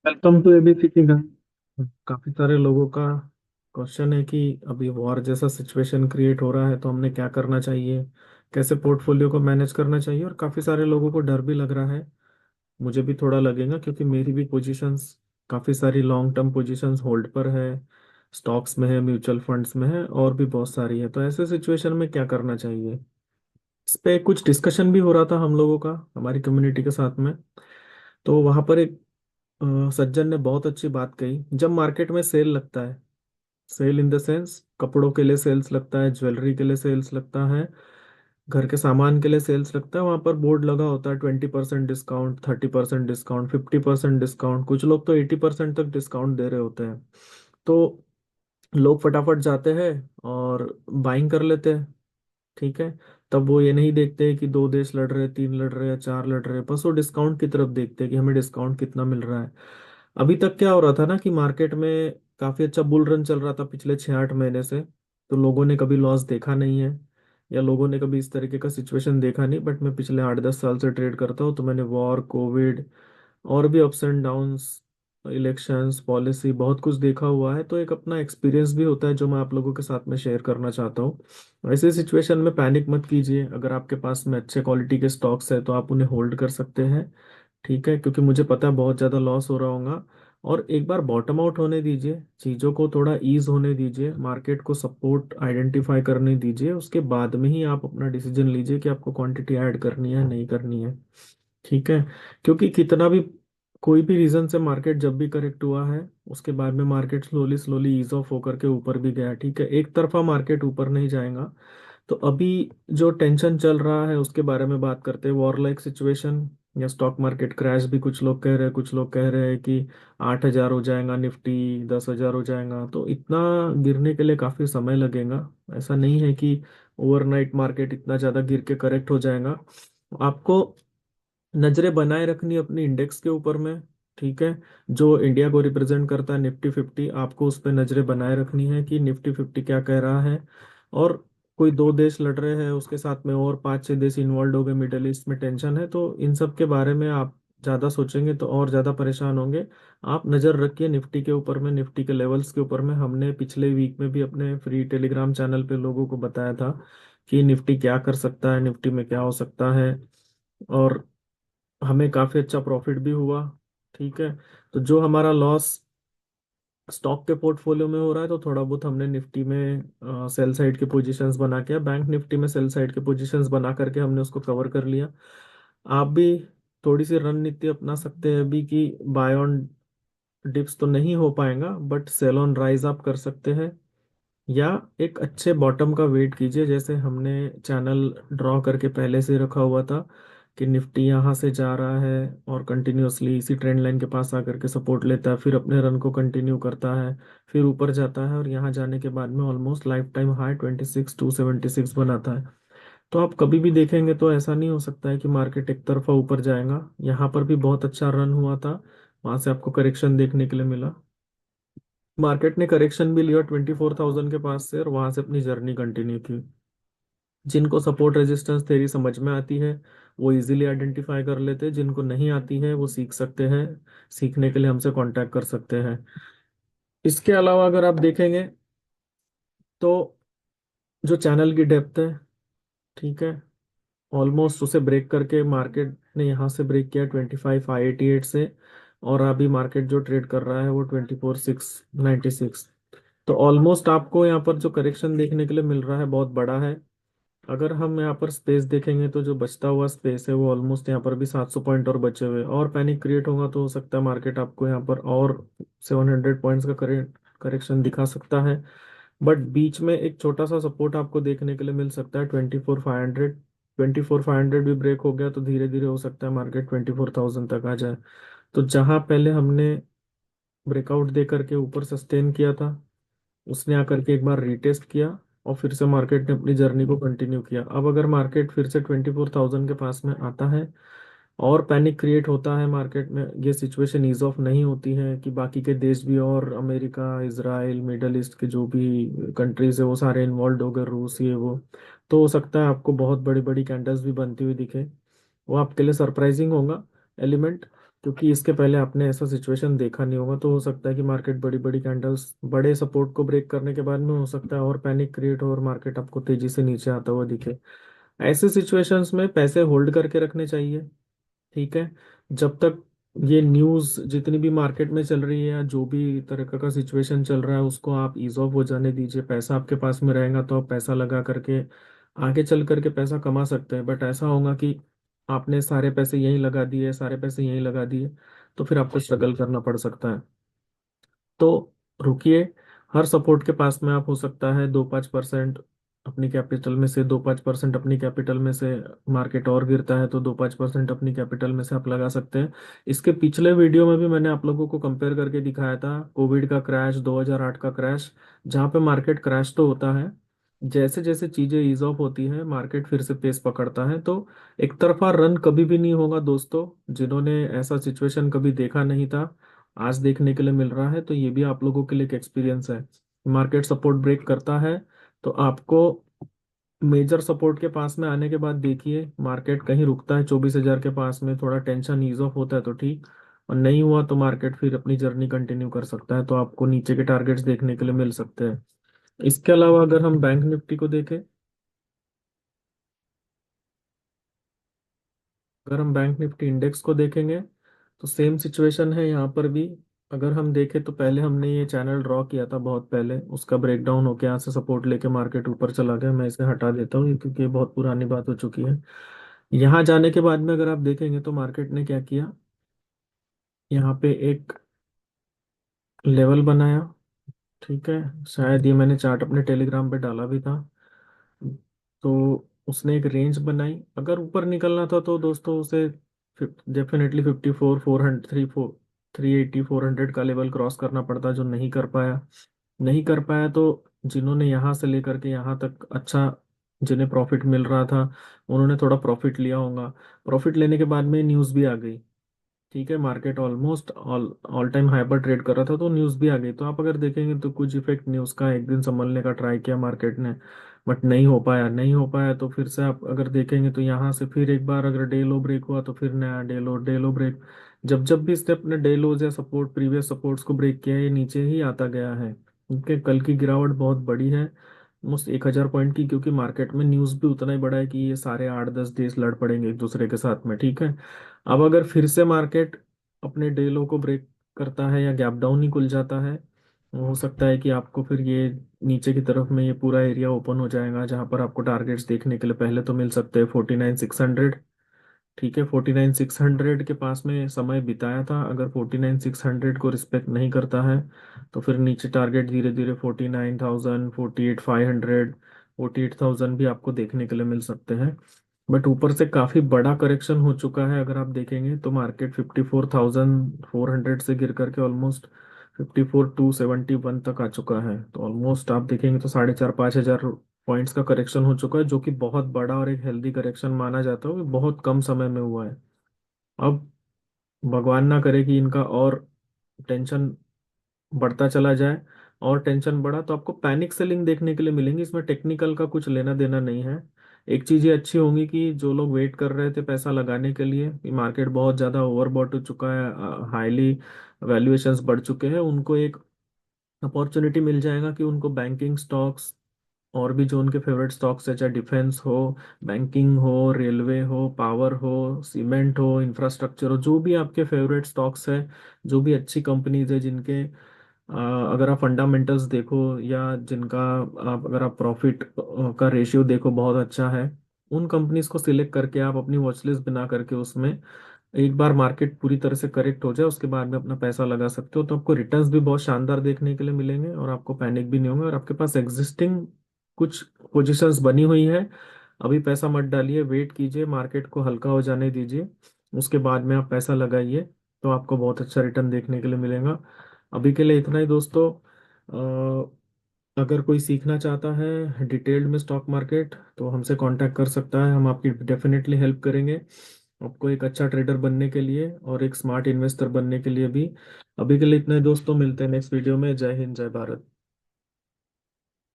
Welcome to ABC की guide. काफी सारे लोगों का क्वेश्चन है कि अभी वॉर जैसा सिचुएशन क्रिएट हो रहा है तो हमने क्या करना चाहिए, कैसे पोर्टफोलियो को मैनेज करना चाहिए। और काफी सारे लोगों को डर भी लग रहा है, मुझे भी थोड़ा लगेगा क्योंकि मेरी भी पोजीशंस काफी सारी लॉन्ग टर्म पोजीशंस होल्ड पर है, स्टॉक्स में है, म्यूचुअल फंड्स में है और भी बहुत सारी है। तो ऐसे सिचुएशन में क्या करना चाहिए, इस पे कुछ डिस्कशन भी हो रहा था हम लोगों का हमारी कम्युनिटी के साथ में। तो वहां पर एक सज्जन ने बहुत अच्छी बात कही। जब मार्केट में सेल लगता है, सेल इन द सेंस कपड़ों के लिए सेल्स लगता है, ज्वेलरी के लिए सेल्स लगता है, घर के सामान के लिए सेल्स लगता है, वहां पर बोर्ड लगा होता है 20% डिस्काउंट, 30% डिस्काउंट, 50% डिस्काउंट, कुछ लोग तो 80% तक डिस्काउंट दे रहे होते हैं। तो लोग फटाफट जाते हैं और बाइंग कर लेते हैं। ठीक है, तब वो ये नहीं देखते कि दो देश लड़ रहे, तीन लड़ रहे या चार लड़ रहे, बस वो डिस्काउंट की तरफ देखते हैं कि हमें डिस्काउंट कितना मिल रहा है। अभी तक क्या हो रहा था ना कि मार्केट में काफी अच्छा बुल रन चल रहा था पिछले 6-8 महीने से। तो लोगों ने कभी लॉस देखा नहीं है या लोगों ने कभी इस तरीके का सिचुएशन देखा नहीं। बट मैं पिछले 8-10 साल से ट्रेड करता हूँ तो मैंने वॉर, कोविड और भी ups and downs, elections, policy, बहुत कुछ देखा हुआ है। तो एक अपना एक्सपीरियंस भी होता है जो मैं आप लोगों के साथ में शेयर करना चाहता हूँ। ऐसे सिचुएशन में पैनिक मत कीजिए। अगर आपके पास में अच्छे क्वालिटी के स्टॉक्स है तो आप उन्हें होल्ड कर सकते हैं। ठीक है, क्योंकि मुझे पता है बहुत ज़्यादा लॉस हो रहा होगा। और एक बार बॉटम आउट होने दीजिए, चीज़ों को थोड़ा ईज होने दीजिए, मार्केट को सपोर्ट आइडेंटिफाई करने दीजिए, उसके बाद में ही आप अपना डिसीजन लीजिए कि आपको क्वांटिटी ऐड करनी है नहीं करनी है। ठीक है, क्योंकि कितना भी कोई भी रीजन से मार्केट जब भी करेक्ट हुआ है, उसके बाद में market slowly slowly ease off होकर के ऊपर भी गया। ठीक है, एक तरफा मार्केट ऊपर नहीं जाएगा। तो अभी जो टेंशन चल रहा है उसके बारे में बात करते हैं, वॉर लाइक सिचुएशन या स्टॉक मार्केट क्रैश भी कुछ लोग कह रहे हैं। कुछ लोग कह रहे हैं कि 8,000 हो जाएगा निफ्टी, 10,000 हो जाएगा। तो इतना गिरने के लिए काफी समय लगेगा। ऐसा नहीं है कि ओवरनाइट मार्केट इतना ज्यादा गिर के करेक्ट हो जाएगा। आपको नजरें बनाए रखनी अपनी इंडेक्स के ऊपर में। ठीक है, जो इंडिया को रिप्रेजेंट करता है निफ्टी 50, आपको उस पर नजरें बनाए रखनी है कि निफ्टी 50 क्या कह रहा है। और कोई दो देश लड़ रहे हैं, उसके साथ में और 5-6 देश इन्वॉल्व हो गए, मिडल ईस्ट में टेंशन है, तो इन सब के बारे में आप ज्यादा सोचेंगे तो और ज्यादा परेशान होंगे। आप नजर रखिए निफ्टी के ऊपर में, निफ्टी के लेवल्स के ऊपर में। हमने पिछले वीक में भी अपने फ्री टेलीग्राम चैनल पे लोगों को बताया था कि निफ्टी क्या कर सकता है, निफ्टी में क्या हो सकता है। और हमें काफी अच्छा प्रॉफिट भी हुआ। ठीक है, तो जो हमारा लॉस स्टॉक के पोर्टफोलियो में हो रहा है तो थोड़ा बहुत हमने निफ्टी में सेल साइड के पोजीशंस बना के, बैंक निफ्टी में सेल साइड के पोजीशंस बना करके हमने उसको कवर कर लिया। आप भी थोड़ी सी रणनीति अपना सकते हैं अभी कि बाय ऑन डिप्स तो नहीं हो पाएगा बट सेल ऑन राइज आप कर सकते हैं। या एक अच्छे बॉटम का वेट कीजिए, जैसे हमने चैनल ड्रॉ करके पहले से रखा हुआ था कि निफ्टी यहाँ से जा रहा है और कंटिन्यूअसली इसी ट्रेंड लाइन के पास आकर के सपोर्ट लेता है, फिर अपने रन को कंटिन्यू करता है, फिर ऊपर जाता है और यहाँ जाने के बाद में ऑलमोस्ट लाइफ टाइम हाई 26,276 बनाता है। तो आप कभी भी देखेंगे तो ऐसा नहीं हो सकता है कि मार्केट एक तरफा ऊपर जाएगा। यहाँ पर भी बहुत अच्छा रन हुआ था, वहां से आपको करेक्शन देखने के लिए मिला। मार्केट ने करेक्शन भी लिया 24,000 के पास से और वहां से अपनी जर्नी कंटिन्यू की। जिनको सपोर्ट रेजिस्टेंस थ्योरी समझ में आती है वो इजीली आइडेंटिफाई कर लेते हैं, जिनको नहीं आती है वो सीख सकते हैं। सीखने के लिए हमसे कांटेक्ट कर सकते हैं। इसके अलावा अगर आप देखेंगे तो जो चैनल की डेप्थ है, ठीक है, ऑलमोस्ट उसे ब्रेक करके मार्केट ने यहाँ से ब्रेक किया 25,588 से। और अभी मार्केट जो ट्रेड कर रहा है वो 24,696। तो ऑलमोस्ट आपको यहाँ पर जो करेक्शन देखने के लिए मिल रहा है बहुत बड़ा है। अगर हम यहाँ पर स्पेस देखेंगे तो जो बचता हुआ स्पेस है वो ऑलमोस्ट यहाँ पर भी 700 पॉइंट और बचे हुए हैं। और पैनिक क्रिएट होगा तो हो सकता है मार्केट आपको यहाँ पर और 700 पॉइंट्स का करेक्शन दिखा सकता है। बट बीच में एक छोटा सा सपोर्ट आपको देखने के लिए मिल सकता है 24,500। 24,500 भी ब्रेक हो गया तो धीरे धीरे हो सकता है मार्केट 24,000 तक आ जाए। तो जहां पहले हमने ब्रेकआउट दे करके ऊपर सस्टेन किया था, उसने आकर के एक बार रीटेस्ट किया और फिर से मार्केट ने अपनी जर्नी को कंटिन्यू किया। अब अगर मार्केट फिर से 24,000 के पास में आता है और पैनिक क्रिएट होता है मार्केट में, ये सिचुएशन ईज ऑफ नहीं होती है कि बाकी के देश भी और अमेरिका, इसराइल, मिडल ईस्ट के जो भी कंट्रीज है वो सारे इन्वॉल्व हो गए, रूस ये वो, तो हो सकता है आपको बहुत बड़ी बड़ी कैंडल्स भी बनती हुई दिखे। वो आपके लिए सरप्राइजिंग होगा एलिमेंट। क्योंकि इसके पहले आपने ऐसा सिचुएशन देखा नहीं होगा, तो हो सकता है कि मार्केट बड़ी बड़ी कैंडल्स बड़े सपोर्ट को ब्रेक करने के बाद में हो सकता है और पैनिक क्रिएट हो और मार्केट आपको तेजी से नीचे आता हुआ दिखे। ऐसे सिचुएशंस में पैसे होल्ड करके रखने चाहिए। ठीक है। जब तक ये न्यूज़ जितनी भी मार्केट में चल रही है या जो भी तरह का सिचुएशन चल रहा है उसको आप ईज ऑफ हो जाने दीजिए। पैसा आपके पास में रहेगा तो आप पैसा लगा करके आगे चल करके पैसा कमा सकते हैं। बट ऐसा होगा कि आपने सारे पैसे यहीं लगा दिए, सारे पैसे यहीं लगा दिए, तो फिर आपको स्ट्रगल करना पड़ सकता है। तो रुकिए। हर सपोर्ट के पास में आप हो सकता है 2-5% अपनी कैपिटल में से, 2-5% अपनी कैपिटल में से, मार्केट और गिरता है तो 2-5% अपनी कैपिटल में से आप लगा सकते हैं। इसके पिछले वीडियो में भी मैंने आप लोगों को कंपेयर करके दिखाया था कोविड का क्रैश, 2008 का क्रैश, जहाँ पे मार्केट क्रैश तो होता है, जैसे जैसे चीजें ईज ऑफ होती है मार्केट फिर से पेस पकड़ता है। तो एक तरफा रन कभी भी नहीं होगा दोस्तों। जिन्होंने ऐसा सिचुएशन कभी देखा नहीं था, आज देखने के लिए मिल रहा है, तो ये भी आप लोगों के लिए एक एक्सपीरियंस है। मार्केट सपोर्ट ब्रेक करता है तो आपको मेजर सपोर्ट के पास में आने के बाद देखिए मार्केट कहीं रुकता है 24,000 के पास में, थोड़ा टेंशन ईज ऑफ होता है तो ठीक, और नहीं हुआ तो मार्केट फिर अपनी जर्नी कंटिन्यू कर सकता है, तो आपको नीचे के टारगेट्स देखने के लिए मिल सकते हैं। इसके अलावा अगर हम बैंक निफ्टी को देखें, अगर हम बैंक निफ्टी इंडेक्स को देखेंगे तो सेम सिचुएशन है यहाँ पर भी। अगर हम देखें तो पहले हमने ये चैनल ड्रॉ किया था बहुत पहले, उसका ब्रेकडाउन होकर यहाँ से सपोर्ट लेके मार्केट ऊपर चला गया। मैं इसे हटा देता हूँ क्योंकि ये बहुत पुरानी बात हो चुकी है। यहाँ जाने के बाद में अगर आप देखेंगे तो मार्केट ने क्या किया, यहाँ पे एक लेवल बनाया। ठीक है। शायद ये मैंने चार्ट अपने टेलीग्राम पे डाला भी था। तो उसने एक रेंज बनाई, अगर ऊपर निकलना था तो दोस्तों उसे डेफिनेटली 54, 400, 380, 400 का लेवल क्रॉस करना पड़ता, जो नहीं कर पाया। नहीं कर पाया तो जिन्होंने यहाँ से लेकर के यहाँ तक अच्छा, जिन्हें प्रॉफिट मिल रहा था, उन्होंने थोड़ा प्रॉफिट लिया होगा। प्रॉफिट लेने के बाद में न्यूज़ भी आ गई। ठीक है। Market almost all all time high पर ट्रेड कर रहा था तो न्यूज़ भी आ गई, तो आप अगर देखेंगे तो कुछ इफेक्ट न्यूज़ का एक दिन संभलने का ट्राई किया मार्केट ने, बट नहीं हो पाया। नहीं हो पाया तो फिर से आप अगर देखेंगे तो यहाँ से फिर एक बार अगर डे लो ब्रेक हुआ तो फिर नया day low, day low break. जब जब भी इसने अपने डे लोज या सपोर्ट, प्रीवियस सपोर्ट्स को ब्रेक किया है, ये नीचे ही आता गया है। क्योंकि कल की गिरावट बहुत बड़ी है, ऑलमोस्ट 1,000 पॉइंट की, क्योंकि मार्केट में न्यूज़ भी उतना ही बड़ा है कि ये सारे 8-10 देश लड़ पड़ेंगे एक दूसरे के साथ में। ठीक है। अब अगर फिर से मार्केट अपने डे लो को ब्रेक करता है या गैप डाउन ही खुल जाता है, हो सकता है कि आपको फिर ये नीचे की तरफ में ये पूरा एरिया ओपन हो जाएगा, जहां पर आपको टारगेट्स देखने के लिए पहले तो मिल सकते हैं 49,600। ठीक है। 49,600 के पास में समय बिताया था, अगर 49,600 को रिस्पेक्ट नहीं करता है तो फिर नीचे टारगेट धीरे धीरे 49,000, 48,500, 48,000 भी आपको देखने के लिए मिल सकते हैं। बट ऊपर से काफी बड़ा करेक्शन हो चुका है, अगर आप देखेंगे तो मार्केट 54,400 से गिर करके ऑलमोस्ट 54,271 तक आ चुका है। तो ऑलमोस्ट आप देखेंगे तो 4,500-5,000 पॉइंट्स का करेक्शन हो चुका है, जो कि बहुत बड़ा और एक हेल्दी करेक्शन माना जाता है, वो बहुत कम समय में हुआ है। अब भगवान ना करे कि इनका और टेंशन बढ़ता चला जाए, और टेंशन बढ़ा तो आपको पैनिक सेलिंग देखने के लिए मिलेंगी। इसमें टेक्निकल का कुछ लेना देना नहीं है। एक चीज ये अच्छी होंगी कि जो लोग वेट कर रहे थे पैसा लगाने के लिए, मार्केट बहुत ज्यादा ओवरबॉट हो चुका है, हाईली वैल्यूएशंस बढ़ चुके हैं, उनको एक अपॉर्चुनिटी मिल जाएगा कि उनको बैंकिंग स्टॉक्स और भी जो उनके फेवरेट स्टॉक्स है, चाहे डिफेंस हो, बैंकिंग हो, रेलवे हो, पावर हो, सीमेंट हो, इंफ्रास्ट्रक्चर हो, जो भी आपके फेवरेट स्टॉक्स है, जो भी अच्छी कंपनीज है जिनके अगर आप फंडामेंटल्स देखो या जिनका आप अगर आप प्रॉफिट का रेशियो देखो बहुत अच्छा है, उन कंपनीज को सिलेक्ट करके आप अपनी वॉच लिस्ट बना करके उसमें एक बार मार्केट पूरी तरह से करेक्ट हो जाए उसके बाद में अपना पैसा लगा सकते हो, तो आपको रिटर्न्स भी बहुत शानदार देखने के लिए मिलेंगे और आपको पैनिक भी नहीं होगा। और आपके पास एग्जिस्टिंग कुछ पोजीशंस बनी हुई है, अभी पैसा मत डालिए, वेट कीजिए, मार्केट को हल्का हो जाने दीजिए, उसके बाद में आप पैसा लगाइए, तो आपको बहुत अच्छा रिटर्न देखने के लिए मिलेगा। अभी के लिए इतना ही दोस्तों। अगर कोई सीखना चाहता है डिटेल्ड में स्टॉक मार्केट तो हमसे कांटेक्ट कर सकता है, हम आपकी डेफिनेटली हेल्प करेंगे आपको एक अच्छा ट्रेडर बनने के लिए और एक स्मार्ट इन्वेस्टर बनने के लिए भी। अभी के लिए इतना ही दोस्तों, मिलते हैं नेक्स्ट वीडियो में। जय हिंद, जय भारत।